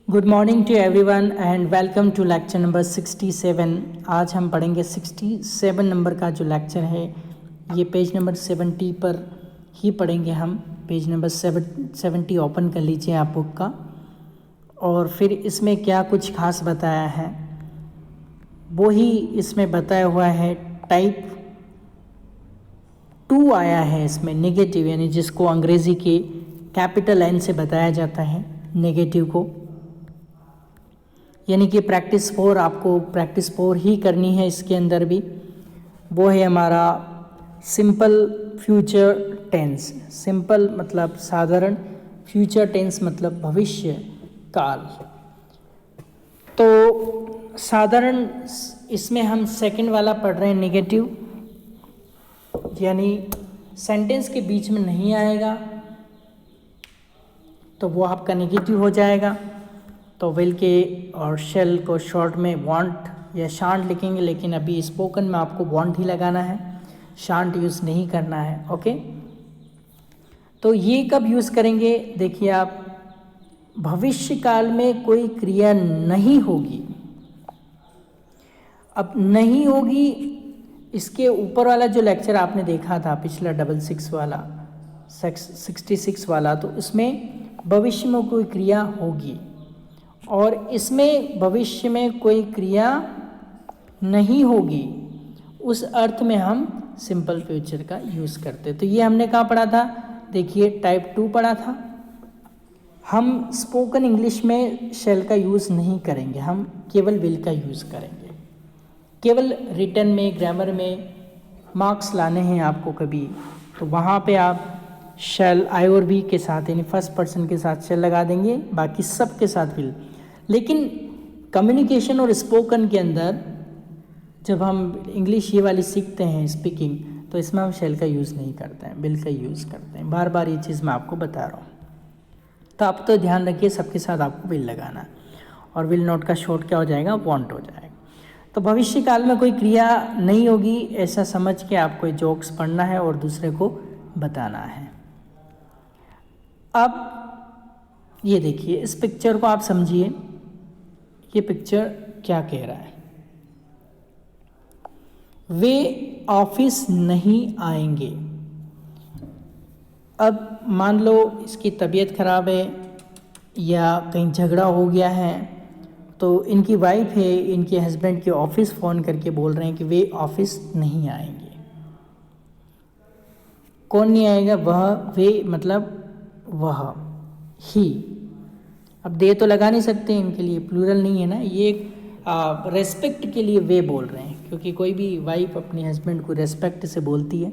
Good morning to everyone and welcome to lecture number 67। आज हम पढ़ेंगे 67 नंबर का जो लेक्चर है, ये पेज नंबर 70 पर ही पढ़ेंगे हम। पेज नंबर 70 ओपन कर लीजिए आप बुक का, और फिर इसमें क्या कुछ खास बताया है वो ही इसमें बताया हुआ है। टाइप 2 आया है इसमें, नेगेटिव, यानी जिसको अंग्रेज़ी के कैपिटल N से बताया जाता है नेगेटिव को, यानी कि प्रैक्टिस 4 आपको प्रैक्टिस 4 ही करनी है इसके अंदर भी। वो है हमारा सिंपल फ्यूचर टेंस। सिंपल मतलब साधारण, फ्यूचर टेंस मतलब भविष्य काल। तो साधारण इसमें हम सेकंड वाला पढ़ रहे हैं नेगेटिव, यानी सेंटेंस के बीच में नहीं आएगा तो वो आपका नेगेटिव हो जाएगा। तो विल के और शेल को शॉर्ट में वांट या शांट लिखेंगे, लेकिन अभी स्पोकन में आपको वांट ही लगाना है, शांट यूज़ नहीं करना है। ओके, तो ये कब यूज़ करेंगे? देखिए आप, भविष्य काल में कोई क्रिया नहीं होगी। अब नहीं होगी, इसके ऊपर वाला जो लेक्चर आपने देखा था पिछला 66 वाला 66 वाला, तो इसमें भविष्य में कोई क्रिया होगी, और इसमें भविष्य में कोई क्रिया नहीं होगी, उस अर्थ में हम सिंपल फ्यूचर का यूज़ करते। तो ये हमने कहाँ पढ़ा था? देखिए टाइप 2 पढ़ा था। हम स्पोकन इंग्लिश में शेल का यूज़ नहीं करेंगे, हम केवल विल का यूज़ करेंगे। केवल रिटर्न में, ग्रामर में मार्क्स लाने हैं आपको कभी, तो वहाँ पे आप शेल आई और बी के साथ, यानी फर्स्ट पर्सन के साथ शेल लगा देंगे, बाकी सब के साथ विल। लेकिन कम्युनिकेशन और स्पोकन के अंदर जब हम इंग्लिश ये वाली सीखते हैं स्पीकिंग, तो इसमें हम शेल का यूज़ नहीं करते हैं, विल का यूज़ करते हैं। बार बार ये चीज़ मैं आपको बता रहा हूँ, तो आप तो ध्यान रखिए सबके साथ आपको विल लगाना, और विल नोट का शॉर्ट क्या हो जाएगा? वांट हो जाएगा। तो भविष्य काल में कोई क्रिया नहीं होगी, ऐसा समझ के आपको जोक्स पढ़ना है और दूसरे को बताना है। अब ये देखिए, इस पिक्चर को आप समझिए, ये पिक्चर क्या कह रहा है? वे ऑफिस नहीं आएंगे। अब मान लो इसकी तबीयत खराब है या कहीं झगड़ा हो गया है, तो इनकी वाइफ है, इनके हस्बैंड के ऑफिस फ़ोन करके बोल रहे हैं कि वे ऑफिस नहीं आएंगे। कौन नहीं आएगा? वह, वे मतलब वह, ही। अब दे तो लगा नहीं सकते, इनके लिए प्लूरल नहीं है ना, ये रेस्पेक्ट के लिए वे बोल रहे हैं, क्योंकि कोई भी वाइफ अपने हस्बैंड को रेस्पेक्ट से बोलती है।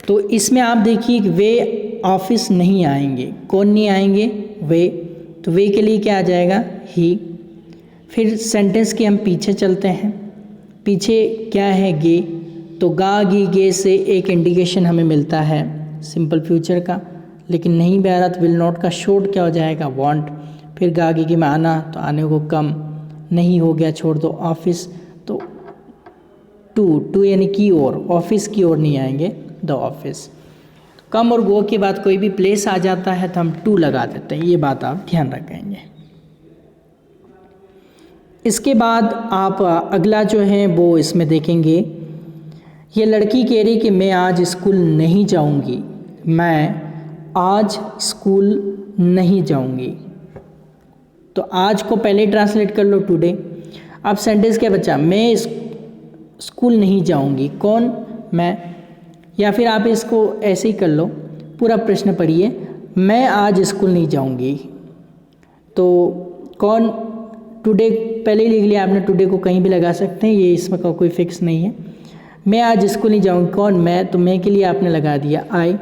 तो इसमें आप देखिए कि वे ऑफिस नहीं आएंगे। कौन नहीं आएंगे? वे। तो वे के लिए क्या आ जाएगा? ही। फिर सेंटेंस के हम पीछे चलते हैं, पीछे क्या है? गे। तो गा गी गे से एक इंडिकेशन हमें मिलता है सिंपल फ्यूचर का, लेकिन नहीं भी आ रहा तो विल नॉट का शॉर्ट क्या हो जाएगा? वांट। फिर गा गी गी में आना, तो आने को कम, नहीं हो गया छोड़ दो ऑफिस, तो टू यानी की ओर, ऑफिस की ओर नहीं आएंगे, द ऑफिस। कम और गो के बाद कोई भी प्लेस आ जाता है तो हम टू लगा देते हैं, ये बात आप ध्यान रखेंगे। इसके बाद आप अगला जो है वो इसमें देखेंगे, ये लड़की कह रही कि मैं आज स्कूल नहीं जाऊंगी। मैं आज स्कूल नहीं जाऊंगी, तो आज को पहले ट्रांसलेट कर लो, टुडे। अब सेंटेंस क्या बचा? मैं स्कूल नहीं जाऊंगी। कौन? मैं। या फिर आप इसको ऐसे ही कर लो, पूरा प्रश्न पढ़िए, मैं आज स्कूल नहीं जाऊंगी। तो कौन? टुडे पहले ही लिख लिया आपने, टुडे को कहीं भी लगा सकते हैं, ये इसमें का कोई फिक्स नहीं है। मैं आज स्कूल नहीं जाऊंगी। कौन? मैं। तो मैं के लिए आपने लगा दिया आई।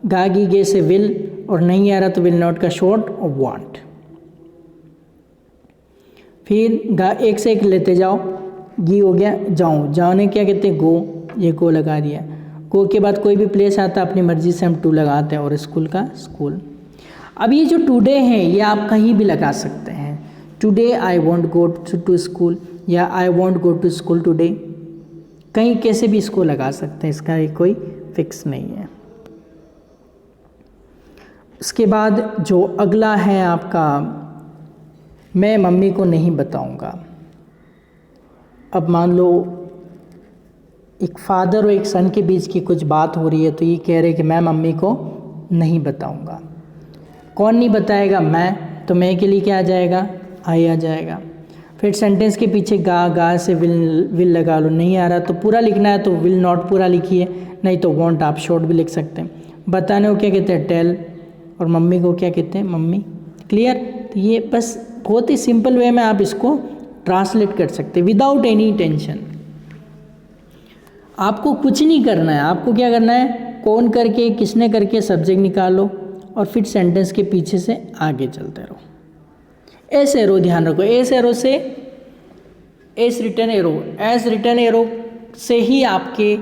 गा गी गे से विल, और नहीं आ रहा तो विल नॉट का शॉर्ट और वांट। फिर गा एक से एक लेते जाओ, गी हो गया जाऊँ, जाने क्या कहते हैं? गो, ये गो लगा दिया। गो के बाद कोई भी प्लेस आता है अपनी मर्जी से हम टू लगाते हैं, और स्कूल का स्कूल। अब ये जो टुडे है ये आप कहीं भी लगा सकते हैं। Today I want go to school, या I want go to school today, कहीं कैसे भी इसको लगा सकते हैं, इसका कोई फिक्स नहीं है। इसके बाद जो अगला है आपका, मैं मम्मी को नहीं बताऊंगा। अब मान लो एक फादर और एक सन के बीच की कुछ बात हो रही है, तो ये कह रहे कि मैं मम्मी को नहीं बताऊंगा। कौन नहीं बताएगा? मैं। तो मैं के लिए क्या आ जाएगा? आई आ जाएगा। फिर सेंटेंस के पीछे गा से विल लगा लो। नहीं आ रहा तो पूरा लिखना है तो विल नॉट पूरा लिखिए, नहीं तो वॉन्ट आप शॉर्ट भी लिख सकते हैं। बताने को क्या कहते हैं? टेल। और मम्मी को क्या कहते हैं? मम्मी। क्लियर? तो ये बस बहुत ही सिंपल वे में आप इसको ट्रांसलेट कर सकते हैं विदाउट एनी टेंशन। आपको कुछ नहीं करना है। आपको क्या करना है? कौन करके, किसने करके सब्जेक्ट निकालो और फिर सेंटेंस के पीछे से आगे चलते रहो। एस एरो ध्यान रखो। एस एरो से S written arrow, S written arrow से ही आपके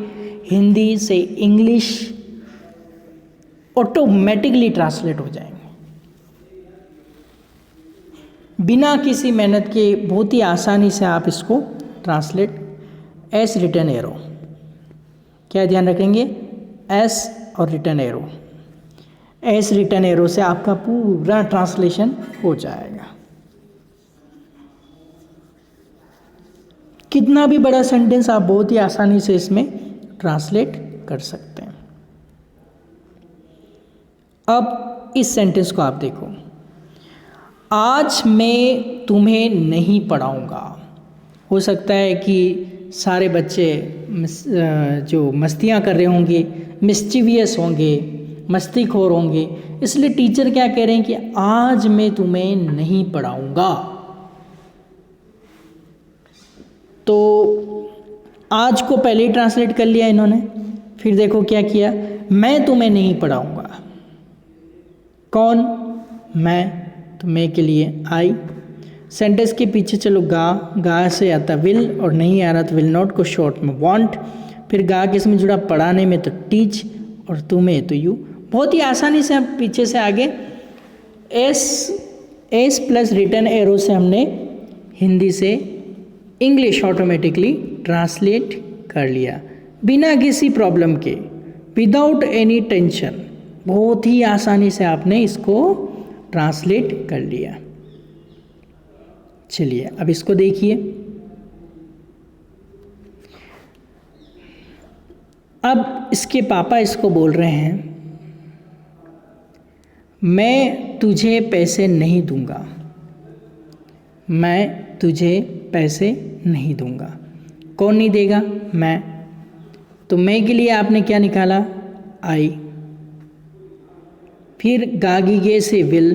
हिंदी से इंग्लिश ऑटोमेटिकली ट्रांसलेट हो जाएंगे बिना किसी मेहनत के। बहुत ही आसानी से आप इसको ट्रांसलेट। एस रिटन एरो, क्या ध्यान रखेंगे? एस और written arrow. S written arrow से आपका पूरा ट्रांसलेशन हो जाएगा। कितना भी बड़ा सेंटेंस आप बहुत ही आसानी से इसमें ट्रांसलेट कर सकते हैं। अब इस सेंटेंस को आप देखो। आज मैं तुम्हें नहीं पढ़ाऊंगा। हो सकता है कि सारे बच्चे जो मस्तियाँ कर रहे होंगे, मिस्चीवियस होंगे, मस्तीखोर होंगे, इसलिए टीचर क्या कह रहे हैं कि आज मैं तुम्हें नहीं पढ़ाऊंगा। तो आज को पहले ही ट्रांसलेट कर लिया इन्होंने। फिर देखो क्या किया, मैं तुम्हें नहीं पढ़ाऊंगा। कौन? मैं। तो मैं के लिए आई। सेंटेंस के पीछे चलो गा से आता विल, और नहीं आ रहा तो विल नॉट को शॉर्ट में वांट। फिर गा किस में जुड़ा? पढ़ाने में तो टीच, और तुम्हें तो यू। बहुत ही आसानी से हम पीछे से आगे एस प्लस रिटन एरो से हमने हिंदी से इंग्लिश ऑटोमेटिकली ट्रांसलेट कर लिया बिना किसी प्रॉब्लम के, विदाउट एनी टेंशन। बहुत ही आसानी से आपने इसको ट्रांसलेट कर लिया। चलिए अब इसको देखिए। अब इसके पापा इसको बोल रहे हैं, मैं तुझे पैसे नहीं दूंगा। मैं तुझे पैसे नहीं दूंगा। कौन नहीं देगा? मैं। तो मैं के लिए आपने क्या निकाला? आई। फिर गागी गे से विल,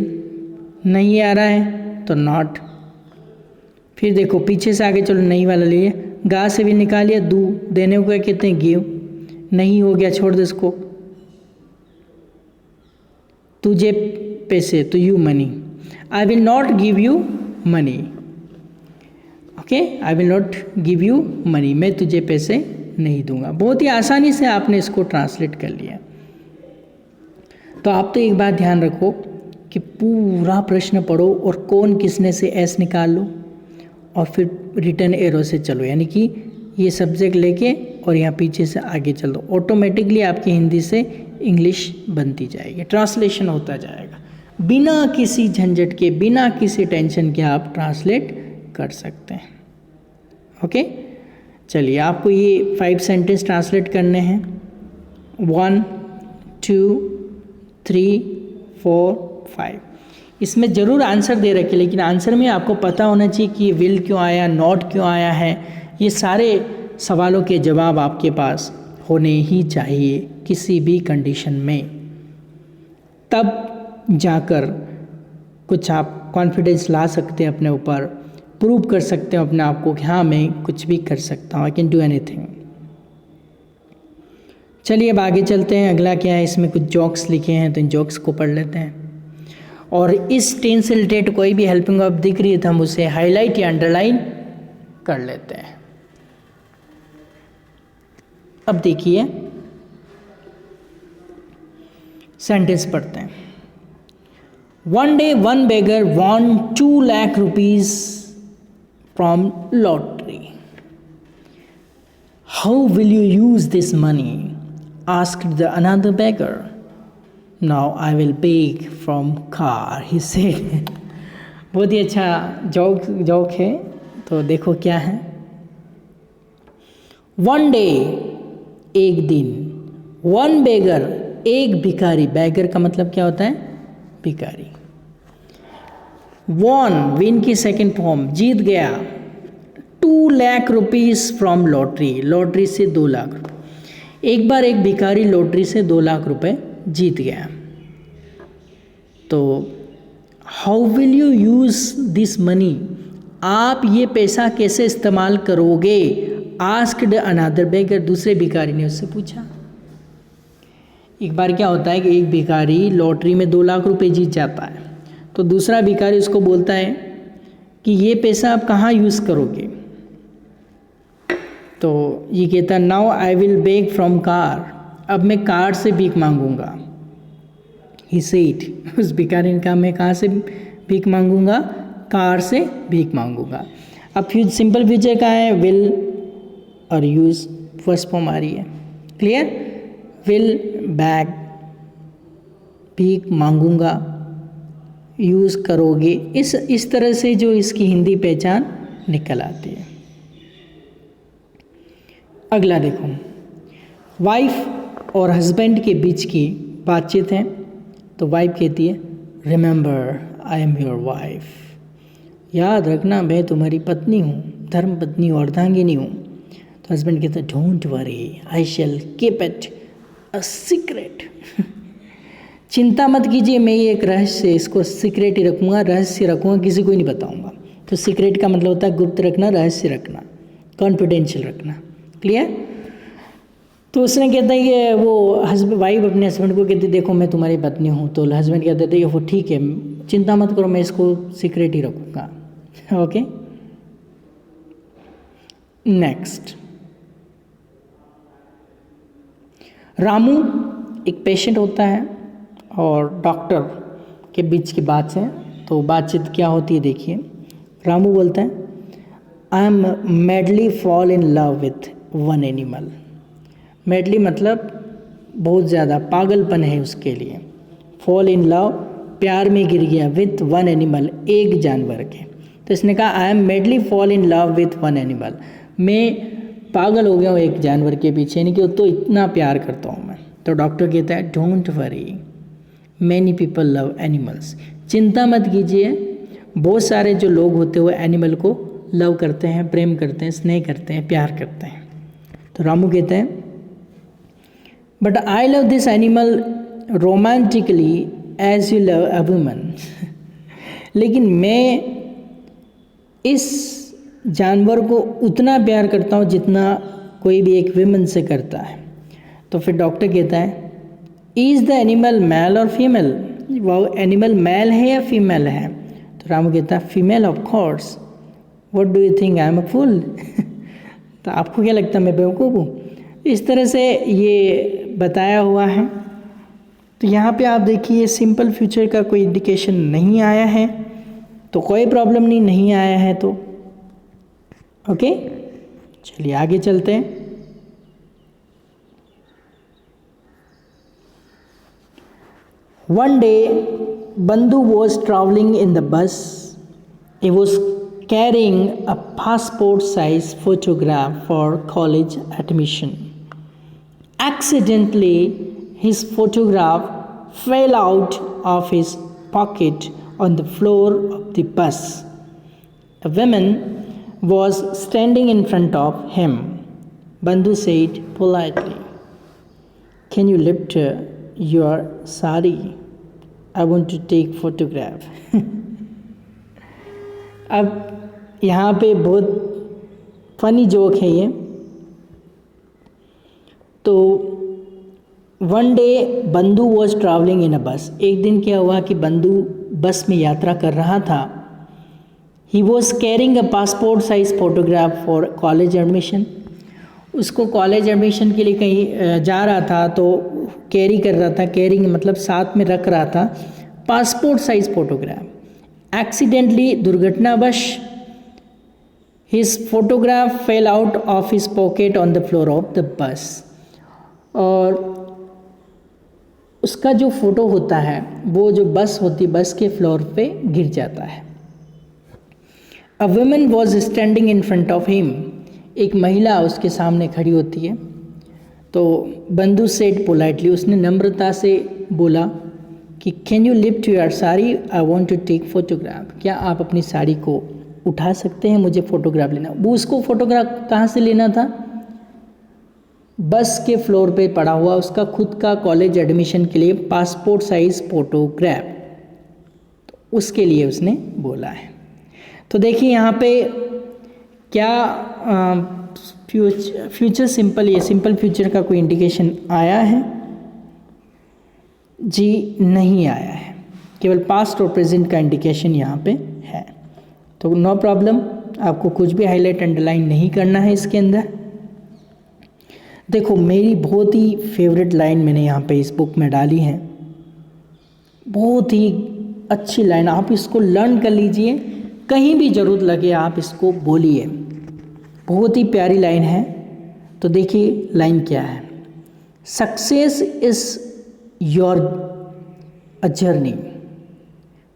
नहीं आ रहा है तो नॉट। फिर देखो पीछे से आगे चलो, नहीं वाला लिए, गा से भी निकाल लिया, दू। देने को क्या कहते हैं? गिव। नहीं हो गया, छोड़ दो इसको। तुझे पैसे तो you money. I will not give you money. Okay, I will not give you money. मैं तुझे पैसे नहीं दूंगा। बहुत ही आसानी से आपने इसको ट्रांसलेट कर लिया। तो आप तो एक बात ध्यान रखो कि पूरा प्रश्न पढ़ो और कौन किसने से एस निकाल लो और फिर रिटर्न एरो से चलो, यानी कि ये सब्जेक्ट लेके और यहाँ पीछे से आगे चलो। ऑटोमेटिकली आपकी हिंदी से इंग्लिश बनती जाएगी, ट्रांसलेशन होता जाएगा। बिना किसी झंझट के, बिना किसी टेंशन के आप ट्रांसलेट कर सकते हैं। ओके, चलिए आपको ये 5 सेंटेंस ट्रांसलेट करने हैं। 1 2 3 4 5। इसमें ज़रूर आंसर दे रखे, लेकिन आंसर में आपको पता होना चाहिए कि विल क्यों आया, नॉट क्यों आया है। ये सारे सवालों के जवाब आपके पास होने ही चाहिए किसी भी कंडीशन में, तब जाकर कुछ आप कॉन्फिडेंस ला सकते हैं अपने ऊपर, प्रूव कर सकते हो अपने आप को कि हाँ मैं कुछ भी कर सकता हूँ, आई कैन डू एनीथिंग। चलिए अब आगे चलते हैं। अगला क्या है, इसमें कुछ जोक्स लिखे हैं तो इन जोक्स को पढ़ लेते हैं। और इस टेंस से रिलेटेड कोई भी हेल्पिंग वर्ब दिख रही है तो हम उसे हाईलाइट या अंडरलाइन कर लेते हैं। अब देखिए सेंटेंस पढ़ते हैं। One day one beggar won 2 lakh rupees from lottery. How will you use this money? Asked the another beggar. Now I will beg from car he said. बहुत ही अच्छा जोक है। तो देखो क्या है। वन डे, एक दिन, वन बेगर, एक भिखारी, बेगर का मतलब क्या होता है, भिखारी, वॉन, विन की सेकंड फॉर्म, जीत गया, 2 lakh rupees from lottery, lottery से 2 लाख रुपये। एक बार एक भिखारी लॉटरी से 2 लाख रुपए जीत गया। तो how will you use this money, आप ये पैसा कैसे इस्तेमाल करोगे, आस्क्ड अनदर बेगर, दूसरे भिखारी ने उससे पूछा। एक बार क्या होता है कि एक भिखारी लॉटरी में 2 लाख रुपए जीत जाता है, तो दूसरा भिखारी उसको बोलता है कि ये पैसा आप कहाँ यूज़ करोगे। तो ये कहता है now I will beg from car, अब मैं कार से भीख मांगूंगा। ही सेड, उस भिखारी ने कहा मैं कहाँ से भीख मांगूंगा, कार से भीख मांगूंगा। अब सिंपल फ्यूचर का है, विल और यूज़ फर्स्ट फॉर्म आ रही है, क्लियर। विल बैग, भीख मांगूंगा, यूज़ करोगे, इस तरह से जो इसकी हिंदी पहचान निकल आती है। अगला देखो, वाइफ और हस्बैंड के बीच की बातचीत है। तो वाइफ कहती है remember I am your wife, याद रखना मैं तुम्हारी पत्नी हूँ, धर्म पत्नी और अर्धांगिनी हूँ। तो हस्बैंड कहता है don't worry I shall keep it a secret, चिंता मत कीजिए मैं ये एक रहस्य, इसको सीक्रेट ही रखूँगा, रहस्य रखूँगा, किसी को ही नहीं बताऊँगा। तो सीक्रेट का मतलब होता है गुप्त रखना, रहस्य रखना, कॉन्फिडेंशियल रखना, क्लियर। तो उसने कहता है कि वो वाइफ अपने हस्बैंड को कहती देखो मैं तुम्हारी पत्नी हूँ। तो हस्बैंड कहते थे वो ठीक है, चिंता मत करो मैं इसको सीक्रेट ही रखूँगा। ओके, नेक्स्ट, रामू एक पेशेंट होता है और डॉक्टर के बीच की बात है। तो बातचीत क्या होती है देखिए। रामू बोलता है I am madly fall in love with one animal. Madly मतलब बहुत ज़्यादा पागलपन है उसके लिए, फॉल इन लव प्यार में गिर गया, विथ वन एनिमल एक जानवर के। तो इसने कहा I am madly fall in love with one animal, मैं पागल हो गया हूँ एक जानवर के पीछे, यानी कि तो इतना प्यार करता हूँ मैं। तो डॉक्टर कहता है don't worry many people love animals, चिंता मत कीजिए, बहुत सारे जो लोग होते हुए एनिमल को लव करते हैं, प्रेम करते हैं, स्नेह करते हैं, प्यार करते हैं। तो रामू कहते हैं but I love this animal romantically as you love a woman, लेकिन मैं इस जानवर को उतना प्यार करता हूँ जितना कोई भी एक विमन से करता है। तो फिर डॉक्टर कहता है is the animal male or female, वो एनिमल मेल है या फीमेल है। तो रामू कहता है female of course, what do you think I am a fool. तो आपको क्या लगता है मैं बेवकूफ़ हूँ। इस तरह से ये बताया हुआ है। तो यहाँ पे आप देखिए सिंपल फ्यूचर का कोई इंडिकेशन नहीं आया है, तो कोई प्रॉब्लम नहीं आया है तो ओके। चलिए आगे चलते हैं। One day, Bandhu was traveling in the bus. He was carrying a passport-size photograph for college admission. Accidentally, his photograph fell out of his pocket on the floor of the bus. A woman was standing in front of him. Bandhu said politely, "Can you lift your sari? I want to take photograph." अब यहाँ पे बहुत funny joke है ये। तो one day बंधु was travelling in अ बस, एक दिन क्या हुआ कि बंधु बस में यात्रा कर रहा था। He was carrying a passport size photograph for college admission, उसको कॉलेज एडमिशन के लिए कहीं जा रहा था तो कैरी कर रहा था, कैरिंग मतलब साथ में रख रहा था पासपोर्ट साइज फोटोग्राफ। एक्सीडेंटली दुर्घटनावश his photograph fell out of his pocket on the floor of the bus, और उसका जो फ़ोटो होता है वो जो बस होती है बस के फ्लोर पे गिर जाता है। A woman was standing in front of him, एक महिला उसके सामने खड़ी होती है। तो बंधु सेड पोलाइटली, उसने नम्रता से बोला कि can you lift your sari, I want to take photograph, क्या आप अपनी साड़ी को उठा सकते हैं, मुझे फ़ोटोग्राफ लेना। वो उसको फ़ोटोग्राफ कहाँ से लेना था, बस के फ्लोर पे पड़ा हुआ उसका खुद का कॉलेज एडमिशन के लिए पासपोर्ट साइज़ फ़ोटोग्राफ, तो उसके लिए उसने बोला है। तो देखिए यहाँ पे क्या फ्यूचर सिंपल, ये सिंपल फ्यूचर का कोई इंडिकेशन आया है? जी नहीं आया है, केवल पास्ट और प्रेजेंट का इंडिकेशन यहाँ पे है। तो नो प्रॉब्लम, आपको कुछ भी हाईलाइट अंडरलाइन नहीं करना है इसके अंदर। देखो मेरी बहुत ही फेवरेट लाइन मैंने यहाँ पे इस बुक में डाली है, बहुत ही अच्छी लाइन, आप इसको लर्न कर लीजिए, कहीं भी ज़रूरत लगे आप इसको बोलिए, बहुत ही प्यारी लाइन है। तो देखिए लाइन क्या है, success is your a journey,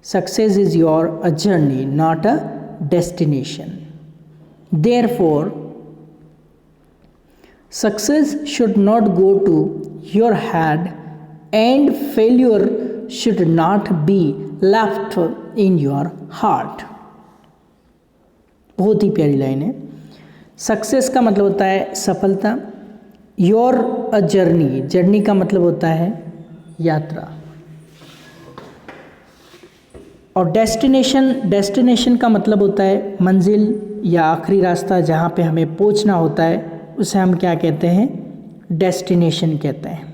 success is your a journey not a destination, therefore success should not go to your head and failure should not be left in your heart। बहुत ही प्यारी line है। Success का मतलब होता है सफलता, your a journey, journey का मतलब होता है यात्रा, और डेस्टिनेशन, डेस्टिनेशन का मतलब होता है मंजिल या आखिरी रास्ता जहाँ पे हमें पहुँचना होता है, उसे हम क्या कहते हैं, डेस्टिनेशन कहते हैं।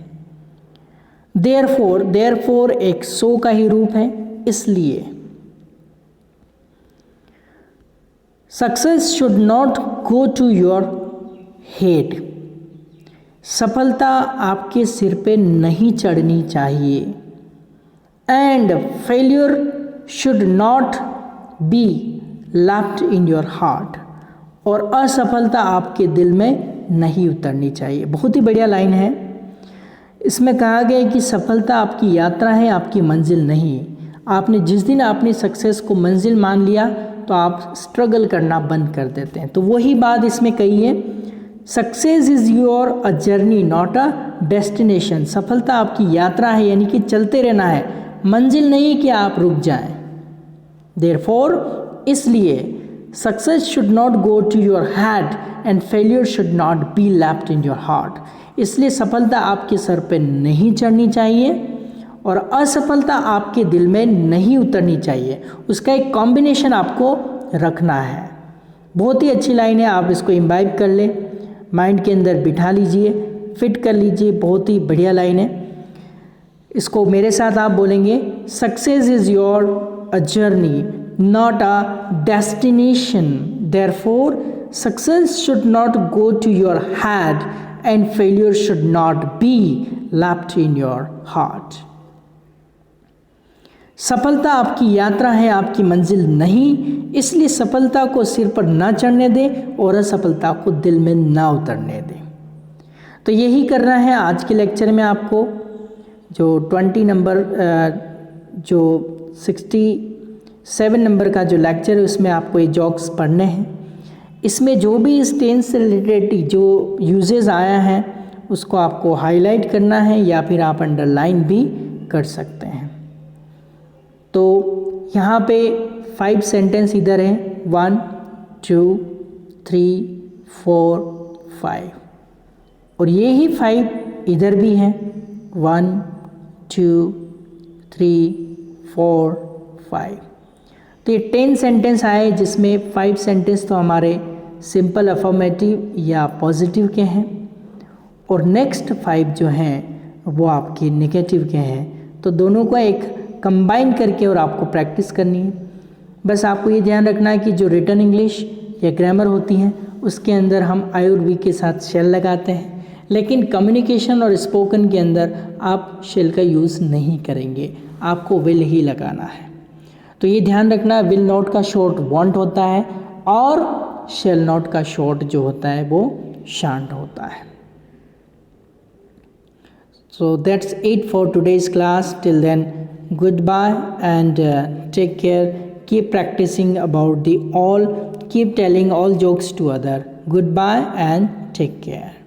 देयरफॉर, देयरफॉर एक सो का ही रूप है, इसलिए success should not go to your head, सफलता आपके सिर पे नहीं चढ़नी चाहिए, and failure should not be left in your heart, और असफलता आपके दिल में नहीं उतरनी चाहिए। बहुत ही बढ़िया लाइन है। इसमें कहा गया है कि सफलता आपकी यात्रा है, आपकी मंजिल नहीं। आपने जिस दिन अपनी सक्सेस को मंजिल मान लिया तो आप स्ट्रगल करना बंद कर देते हैं। तो वही बात इसमें कही है, success is your a journey not a destination, सफलता आपकी यात्रा है, यानी कि चलते रहना है, मंजिल नहीं कि आप रुक जाएं। देयरफॉर, इसलिए success should not go to your head and failure should not be left in your heart, इसलिए सफलता आपके सर पे नहीं चढ़नी चाहिए और असफलता आपके दिल में नहीं उतरनी चाहिए, उसका एक कॉम्बिनेशन आपको रखना है। बहुत ही अच्छी लाइन है, आप इसको इम्बाइब कर लें, माइंड के अंदर बिठा लीजिए, फिट कर लीजिए, बहुत ही बढ़िया लाइन है। इसको मेरे साथ आप बोलेंगे, success is your a journey not a destination, therefore success should not go to your head and failure should not be left in your heart। सफलता आपकी यात्रा है, आपकी मंजिल नहीं, इसलिए सफलता को सिर पर ना चढ़ने दें और असफलता को दिल में ना उतरने दें। तो यही करना है आज के लेक्चर में आपको, जो 20 नंबर जो 67 नंबर का जो लेक्चर है उसमें आपको ये जॉक्स पढ़ने हैं। इसमें जो भी इस टेंस से रिलेटेड जो यूजेस आया है उसको आपको हाईलाइट करना है या फिर आप अंडरलाइन भी कर सकते हैं। तो यहाँ पे 5 सेंटेंस इधर हैं, 1 2 3 4 5, और ये ही 5 इधर भी हैं, 1 2 3 4 5। तो ये 10 सेंटेंस आए जिसमें 5 सेंटेंस तो हमारे सिंपल अफर्मेटिव या पॉजिटिव के हैं और नेक्स्ट 5 जो हैं वो आपके नेगेटिव के हैं। तो दोनों को एक कंबाइन करके और आपको प्रैक्टिस करनी है। बस आपको ये ध्यान रखना है कि जो रिटन इंग्लिश या ग्रामर होती हैं उसके अंदर हम आई और वी के साथ शेल लगाते हैं, लेकिन कम्युनिकेशन और स्पोकन के अंदर आप शेल का यूज़ नहीं करेंगे, आपको विल ही लगाना है। तो ये ध्यान रखना, विल नॉट का शॉर्ट वांट होता है और शेल नॉट का शॉर्ट जो होता है वो शांट होता है। So that's it for today's class. Till then, goodbye and take care. Keep practicing about the all. Keep telling all jokes to other. Goodbye and take care.